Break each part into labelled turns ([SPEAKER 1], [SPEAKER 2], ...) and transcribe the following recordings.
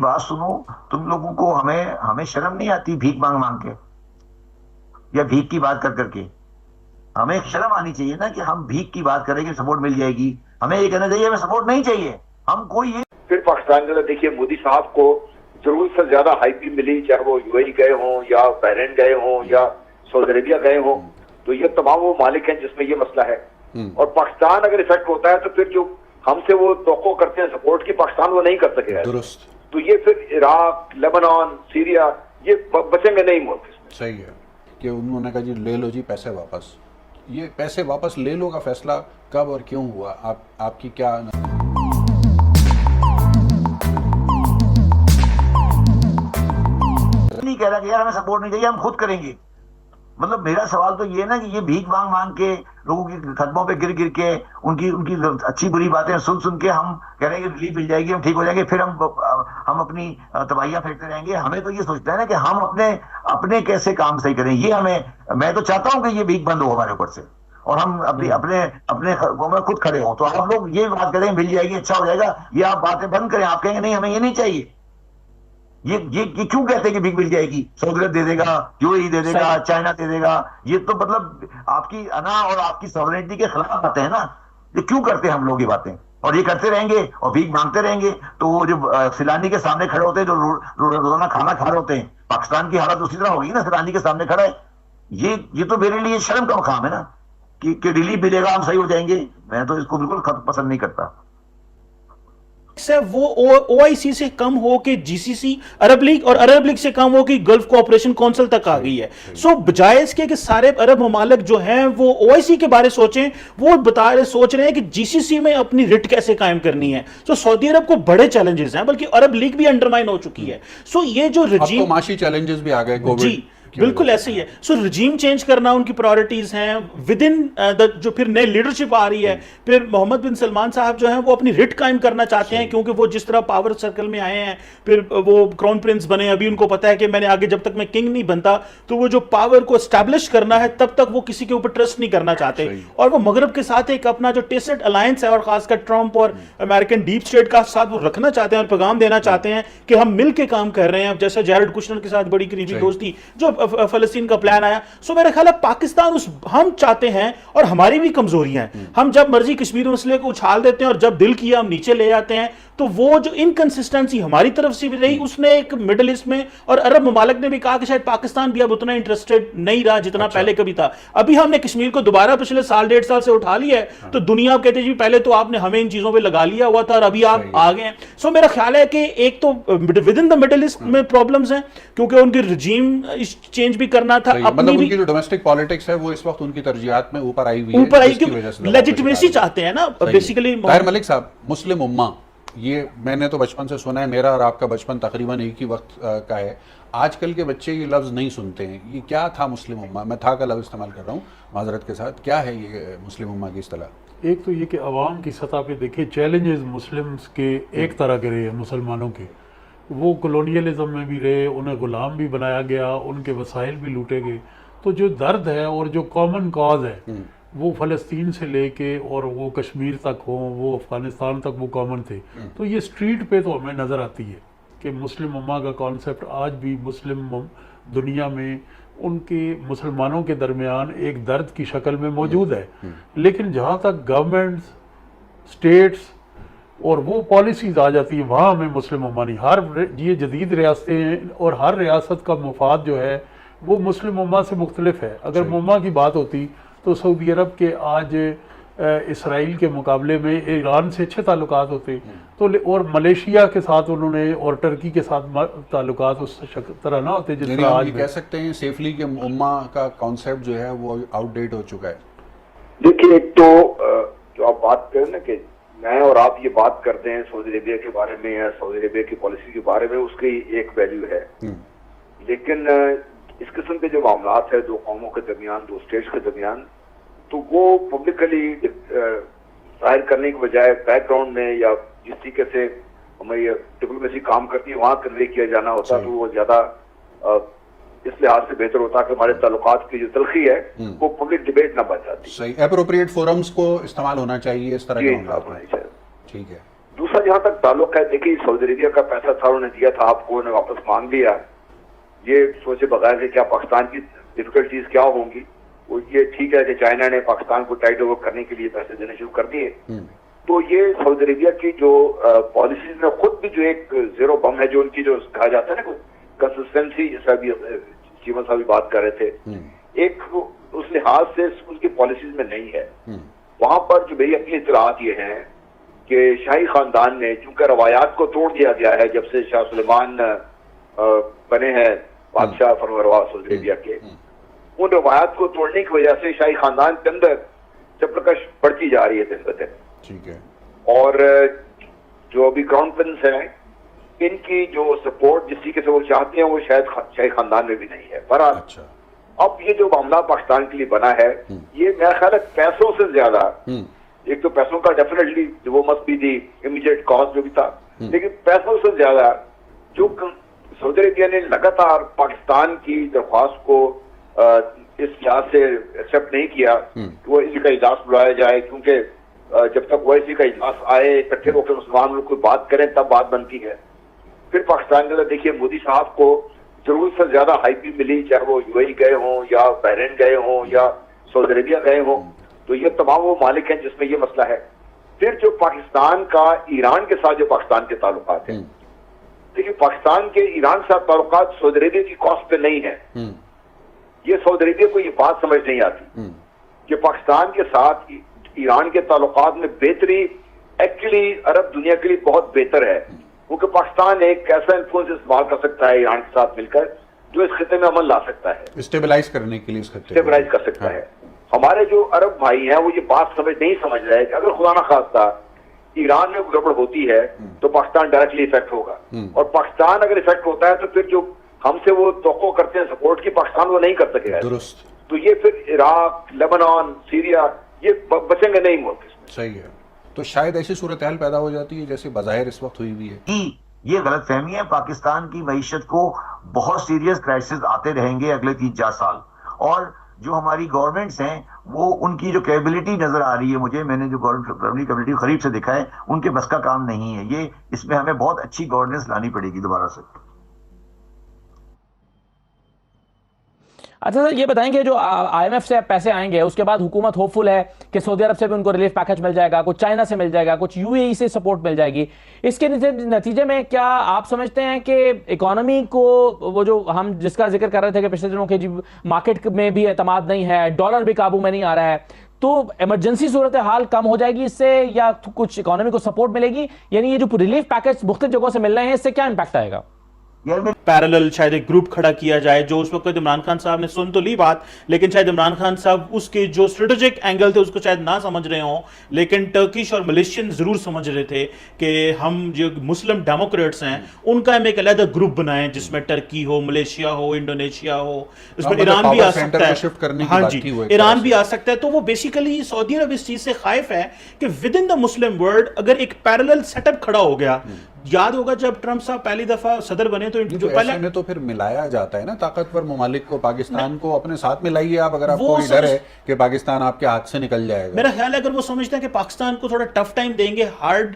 [SPEAKER 1] बात सुनो, तुम लोगों को हमें हमें शर्म नहीं आती भीख मांग मांग के या भीख की बात कर करके? हमें शर्म आनी चाहिए ना कि हम भीख की बात करेंगे, सपोर्ट मिल जाएगी। हमें ये कहना चाहिए हमें सपोर्ट नहीं चाहिए, हम कोई ये।
[SPEAKER 2] फिर पाकिस्तान के देखिए मोदी साहब को जरूरत से ज्यादा हाइपी मिली, चाहे वो यूएई गए हों या बहरीन गए हों या सऊदी अरेबिया गए हों, तो ये तमाम वो मालिक हैं जिसमें ये मसला है। और पाकिस्तान अगर इफेक्ट होता है तो फिर जो हमसे वो तवक्को करते हैं सपोर्ट की, पाकिस्तान वो नहीं कर सकेगा।
[SPEAKER 3] दुरुस्त।
[SPEAKER 2] तो ये फिर इराक, लेबनान, सीरिया ये बचेंगे नहीं मुल्क।
[SPEAKER 3] सही है कि उन्होंने कहा जी ले लो जी पैसे वापस। ये पैसे वापस ले लो का फैसला कब और क्यों हुआ? आपकी क्या
[SPEAKER 1] नहीं कह रहा कि यार हमें सपोर्ट नहीं चाहिए, हम खुद करेंगे। मतलब मेरा सवाल तो ये ना कि ये भीख मांग मांग के लोगों के कदमों पे गिर गिर के उनकी उनकी अच्छी बुरी बातें सुन सुन के हम कह रहे हैं कि रिलीफ मिल जाएगी, हम ठीक हो जाएंगे, फिर हम अपनी तबाहियां फेंकते रहेंगे। हमें तो ये सोचता है ना कि हम अपने अपने कैसे काम सही करें। ये हमें, मैं तो चाहता हूं कि ये भीख बंद हो हमारे ऊपर से और हम अपने अपने अपने में खुद खड़े हों। तो आप लोग ये बात करें मिल जाएगी, अच्छा हो जाएगा, ये आप बातें बंद करें। आप कहेंगे नहीं हमें ये नहीं चाहिए। ये क्यों कहते हैं कि भीख मिल जाएगी? सऊदी अरब दे देगा, यूएई दे देगा, चाइना दे देगा। ये तो मतलब आपकी अना और आपकी सॉवरेनिटी के खिलाफ बातें हैं ना। ये क्यों करते हैं हम लोग ये बातें? और ये करते रहेंगे और भीख मांगते रहेंगे। तो वो जो सैलानी के सामने खड़े होते हैं, जो रोजाना खाना खा रहे होते हैं, पाकिस्तान की हालत उसी तरह होगी ना, सैलानी के सामने खड़ा है। ये तो मेरे लिए शर्म का मकाम है ना कि रिलीफ मिलेगा, हम सही हो जाएंगे। मैं तो इसको बिल्कुल पसंद नहीं करता।
[SPEAKER 4] वो ओआईसी से कम हो के जीसीसी, अरब लीग, और अरब लीग से कम हो कि गल्फ कोऑपरेशन काउंसिल तक आ गई है। सो बजाय इसके कि सारे अरब ममालिक जो हैं वो ओआईसी के बारे सोचें, वो सोच रहे हैं कि जीसीसी में अपनी रिट कैसे कायम करनी है। सो सऊदी अरब को बड़े चैलेंजेस हैं, बल्कि अरब लीग भी अंडरमाइन हो चुकी है। सो ये जो रजीम,
[SPEAKER 3] माशी चैलेंजेस भी आ गए कोविड,
[SPEAKER 4] बिल्कुल ऐसे ही है। सो रजीम चेंज करना उनकी प्रायोरिटीज हैं। विद इन जो फिर नई लीडरशिप आ रही है, फिर मोहम्मद बिन सलमान साहब जो हैं वो अपनी रिट कायम करना चाहते हैं, क्योंकि वो जिस तरह पावर सर्कल में आए हैं, फिर वो क्राउन प्रिंस बने। अभी उनको पता है कि मैंने आगे जब तक मैं किंग नहीं बनता, तो वो जो पावर को एस्टैब्लिश करना है तब तक वो किसी के ऊपर ट्रस्ट नहीं करना चाहते। और वो मगरब के साथ एक अपना जो टेसेट अलायंस है, और खासकर ट्रंप और अमेरिकन डीप स्टेट का साथ वो रखना चाहते हैं और पैगाम देना चाहते हैं कि हम मिल के काम कर रहे हैं। जैसे जैरेड कुशनर के साथ बड़ी करीबी दोस्ती जो फलस्तीन का प्लान आया। सो मेरा ख्याल है पाकिस्तान हम चाहते हैं, और हमारी भी कमजोरियां हैं। हम जब मर्जी कश्मीर मसले को उछाल देते हैं और जब दिल किया हम नीचे ले जाते हैं। तो वो जो इनकंसिस्टेंसी हमारी तरफ से भी रही, उसने एक मिडिल ईस्ट में, और अरब ममालिक ने भी कहा कि शायद पाकिस्तान भी अब उतना इंटरेस्टेड नहीं रहा जितना पहले कभी था। अभी हमने कश्मीर को दोबारा पिछले साल 1.5 साल से उठा लिया है, तो दुनिया कहते जी पहले तो आपने हमें इन चीजों पे लगा लिया हुआ था और अभी आप आ गए हैं। सो मेरा ख्याल है कि एक तो with in the middle east में प्रॉब्लम्स हैं, क्योंकि उनकी रजीम चेंज भी करना था।
[SPEAKER 3] मतलब उनकी जो डोमेस्टिक पॉलिटिक्स है वो इस वक्त उनकी तरजीहात में ऊपर आई हुई है,
[SPEAKER 4] ऊपर आई, लेजिटिमेसी चाहते हैं ना बेसिकली।
[SPEAKER 3] ताहिर मलिक साहब, मुस्लिम उम्मा, ये मैंने तो बचपन से सुना है, मेरा और आपका बचपन तकरीबन एक ही वक्त का है। आजकल के बच्चे ये लफ्ज़ नहीं सुनते हैं। ये क्या था मुस्लिम उम्मा? मैं था का लफ्ज़ इस्तेमाल कर रहा हूँ माजरत के साथ। क्या है ये मुस्लिम उम्मा की इस्तिलाह?
[SPEAKER 5] एक तो ये कि अवाम की सतह पे देखिए चैलेंजेस मुस्लिम्स के एक तरह के रहे हैं, मुसलमानों के। वो कॉलोनियलिज्म में भी रहे, उन्हें ग़ुलाम भी बनाया गया, उनके वसाइल भी लूटे गए। तो जो दर्द है और जो कॉमन कॉज है वो फ़लस्तीन से लेके और वो कश्मीर तक हो, वो अफ़गानिस्तान तक वो कॉमन थे। तो ये स्ट्रीट पे तो हमें नज़र आती है कि मुस्लिम उम्मा का कॉन्सेप्ट आज भी मुस्लिम दुनिया में उनके मुसलमानों के दरमियान एक दर्द की शक्ल में मौजूद है। लेकिन जहाँ तक गवर्नमेंट्स, स्टेट्स और वो पॉलिसीज़ आ जाती है, वहाँ हमें मुस्लिम उम्मा नहीं। ये जदीद रियासतें हैं और हर रियासत का मफाद जो है वो मुस्लिम उम्मा से मुख्तलिफ है। अगर उम्मा की बात होती तो सऊदी अरब के आज इसराइल के मुकाबले में ईरान से अच्छे ताल्लुकात होते, तो और मलेशिया के साथ उन्होंने और टर्की के साथ ताल्लुकात उस तरह ना होते जिस तरह आज
[SPEAKER 3] कह सकते हैं सेफली के उम्मा का कॉन्सेप्ट जो है वो आउटडेट हो चुका है।
[SPEAKER 2] देखिए, एक तो जो आप बात करें ना कि मैं और आप ये बात करते हैं सऊदी अरेबिया के बारे में या सऊदी अरेबिया की पॉलिसी के बारे में, उसकी एक वैल्यू है। लेकिन इस किस्म के जो मामलात है दो कौमों के दरमियान, दो स्टेट्स के दरमियान, तो वो पब्लिकली जाहिर करने के बजाय बैकग्राउंड में या जिस तरीके से हमारी डिप्लोमेसी काम करती है वहाँ कन्वे किया जाना होता, तो वो ज्यादा इस लिहाज से बेहतर होता कि हमारे ताल्लुकात की जो तलखी है वो पब्लिक डिबेट ना बन जाती।
[SPEAKER 3] सही, एप्रोप्रिएट फोरम्स को इस्तेमाल होना चाहिए इस तरह के मामलों में। ठीक है।
[SPEAKER 2] दूसरा जहां तक ताल्लुक है, देखिए सऊदी अरेबिया का पैसा था, उन्होंने दिया था आपको, उन्होंने वापस मांग लिया। ये सोचे बगैर कि क्या पाकिस्तान की डिफिकल्टीज क्या होंगी, वो ये ठीक है कि चाइना ने पाकिस्तान को टाइट ओवर करने के लिए पैसे देने शुरू कर दिए। तो ये सऊदी अरेबिया की जो पॉलिसीज में खुद भी जो एक जीरो बम है, जो उनकी जो कहा जाता है ना कंसिस्टेंसी, जैसा भी चीमा साहब भी बात कर रहे थे, एक उस लिहाज से उनकी पॉलिसीज में नहीं है। वहां पर जो मेरी अपनी इतलात ये है कि शाही खानदान ने, चूंकि रवायात को तोड़ दिया गया है जब से शाह सुलेमान बने हैं बादशाह फरवरवा सऊदी अरेबिया के, उन रवायात को तोड़ने की वजह से शाही खानदान के अंदर चपलकश बढ़ती जा रही है दिन ब दिन।
[SPEAKER 3] ठीक है।
[SPEAKER 2] और जो अभी क्राउन प्रिंस है, इनकी जो सपोर्ट जिस तरीके से वो चाहते हैं वो शायद शाही खानदान में भी नहीं है। पर
[SPEAKER 3] अच्छा।
[SPEAKER 2] अब ये जो मामला पाकिस्तान के लिए बना है, ये मेरा ख्याल है पैसों से ज्यादा, एक तो पैसों का डेफिनेटली वो must be the immediate cause जो भी था, लेकिन पैसों से ज्यादा जो सऊदी अरेबिया ने लगातार पाकिस्तान की दरख्वास्त को इस लिहाज से एक्सेप्ट नहीं किया कि वो इसी का इजलास बुलाया जाए, क्योंकि जब तक वो इसी का इजलास आए, इकट्ठे होकर मुसलमान लोग कोई बात करें तब बात बनती है। फिर पाकिस्तान के अंदर देखिए मोदी साहब को जरूरत से ज्यादा हाइप भी मिली, चाहे वो यूएई गए हों या बहरीन गए हों या सऊदी अरेबिया गए हों, तो ये तमाम वो मालिक हैं जिसमें ये मसला है। फिर जो पाकिस्तान का ईरान के साथ जो पाकिस्तान के ताल्लुकात हैं, देखिए पाकिस्तान के ईरान के साथ ताल्लुकात सऊदी अरेबिया की कॉस्ट पे नहीं है। ये सऊदी अरेबिया को ये बात समझ नहीं आती कि पाकिस्तान के साथ ईरान के ताल्लुकात में बेहतरी एक्चुअली अरब दुनिया के लिए बहुत बेहतर है, क्योंकि पाकिस्तान एक ऐसा इन्फ्लुएंस इस्तेमाल कर सकता है ईरान के साथ मिलकर जो इस खिते में अमल ला सकता है,
[SPEAKER 3] स्टेबलाइज करने के लिए इस खिते
[SPEAKER 2] स्टेबलाइज कर सकता है। हमारे जो अरब भाई हैं वो ये बात नहीं समझ रहे हैं कि अगर खुदा ना खास्ता ईरान में गड़बड़ होती है तो पाकिस्तान डायरेक्टली इफेक्ट होगा, और पाकिस्तान अगर इफेक्ट होता है तो फिर जो हमसे वो तवक्को करते हैं सपोर्ट की, पाकिस्तान वो नहीं कर सकेगा।
[SPEAKER 3] दुरुस्त।
[SPEAKER 2] तो ये फिर इराक, लेबनान, सीरिया, ये बचेंगे नहीं मुल्क।
[SPEAKER 3] सही है। तो शायद ऐसी सूरत हाल पैदा हो जाती है जैसे बज़ाहिर इस वक्त हुई हुई है
[SPEAKER 1] कि ये गलतफहमी है, पाकिस्तान की मईशत को बहुत सीरियस क्राइसिस आते रहेंगे अगले 3-4 साल, और जो हमारी गवर्नमेंट्स हैं वो उनकी जो कैपेबिलिटी नजर आ रही है मुझे, मैंने जो गवर्नमेंट कैपेबिलिटी करीब से देखा है, उनके बस का काम नहीं है ये। इसमें हमें बहुत अच्छी गवर्नेंस लानी पड़ेगी दोबारा से।
[SPEAKER 6] अच्छा सर, ये बताएंगे जो IMF से पैसे आएंगे उसके बाद हुकूमत होपफुल है कि सऊदी अरब से भी उनको रिलीफ पैकेज मिल जाएगा, कुछ चाइना से मिल जाएगा, कुछ UAE से सपोर्ट मिल जाएगी। इसके नतीजे में क्या आप समझते हैं कि इकोनॉमी को वो जो हम जिसका जिक्र कर रहे थे कि पिछले दिनों के मार्केट में भी एतमाद नहीं है, डॉलर भी काबू में नहीं आ रहा है, तो इमरजेंसी सूरत हाल कम हो जाएगी इससे या कुछ इकोनॉमी को सपोर्ट मिलेगी? यानी ये जो रिलीफ पैकेज मुख्तलिफ जगहों से मिल रहे हैं इससे क्या इंपैक्ट आएगा?
[SPEAKER 4] पैरेलल शायद एक ग्रुप खड़ा किया जाए, जो उस वक्त इमरान खान साहब ने सुन तो ली बात, लेकिन शायद इमरान खान साहब उसके जो स्ट्रेटेजिक एंगल थे उसको शायद ना समझ रहे हों, लेकिन टर्किश और मलेशियन जरूर समझ रहे थे कि हम जो मुस्लिम डेमोक्रेट्स हैं उनका हम एक अलग ग्रुप बनाएं जिसमें टर्की हो, मलेशिया हो, इंडोनेशिया हो, उसमें ईरान भी आ सकता है। हाँ जी, ईरान भी आ सकता है। तो वो बेसिकली सऊदी अरब इस चीज से खाइफ है कि with in the Muslim world अगर एक पैरेलल सेटअप खड़ा हो गया, याद होगा जब ट्रंप साहब पहली दफा सदर बने तो जो पहले
[SPEAKER 3] में तो फिर मिलाया जाता है ना ताकतवर ममालिक को, पाकिस्तान को अपने साथ मिलाइए आप, अगर आपको डर है कि पाकिस्तान आपके हाथ से निकल जाएगा।
[SPEAKER 4] मेरा ख्याल है अगर वो समझते हैं कि पाकिस्तान को थोड़ा टफ टाइम देंगे, हार्ड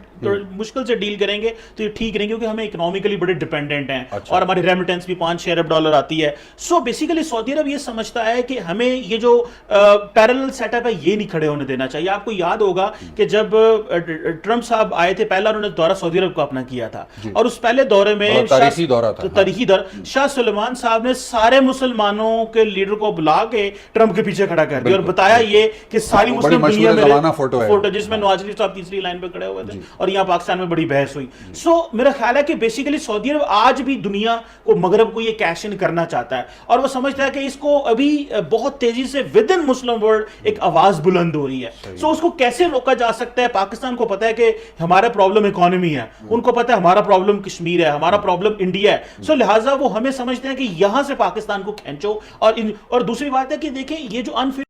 [SPEAKER 4] मुश्किल से डील करेंगे तो ये ठीक रहेंगे, क्योंकि हमें इकोनॉमिकली बड़े डिपेंडेंट हैं। अच्छा। और हमारी रेमिटेंस भी $5-6 अरब आती है। सो बेसिकली सऊदी अरब ये समझता है कि हमें ये जो पैरेलल सेटअप है ये नहीं खड़े होने देना चाहिए। आपको याद होगा कि जब ट्रंप साहब आए थे पहला उन्होंने दौरा सऊदी अरब को अपना किया था, और उस पहले दौरे में तारीखी दौरा शाह सुलेमान साहब ने सारे मुसलमानों के लीडर को बुला के ट्रंप के पीछे खड़ा कर दिया और बताया ये कि सारी मुस्लिम दुनिया में फोटो जिसमें नवाज शरीफ साहब तीसरी लाइन पे खड़े हुए थे और यहाँ पाकिस्तान में बड़ी बहस हुई। सो मेरा ख्याल है कि बेसिकली सऊदी अरब आज भी दुनिया को, मगरब को ये कैश इन करना चाहता है, और वो समझता है कि इसको अभी बहुत तेजी से विद इन मुस्लिम वर्ल्ड एक आवाज बुलंद हो रही है। सो उसको कैसे रोका जा सकता है? पाकिस्तान को पता है कि हमारा प्रॉब्लम इकोनॉमी है, उनको पता है हमारा प्रॉब्लम कश्मीर है, हमारा प्रॉब्लम इंडिया है। सो लिहाजा वो हमें समझते हैं कि यहां से पाकिस्तान को खींचो। और दूसरी बात है कि देखिए ये जो अनफिट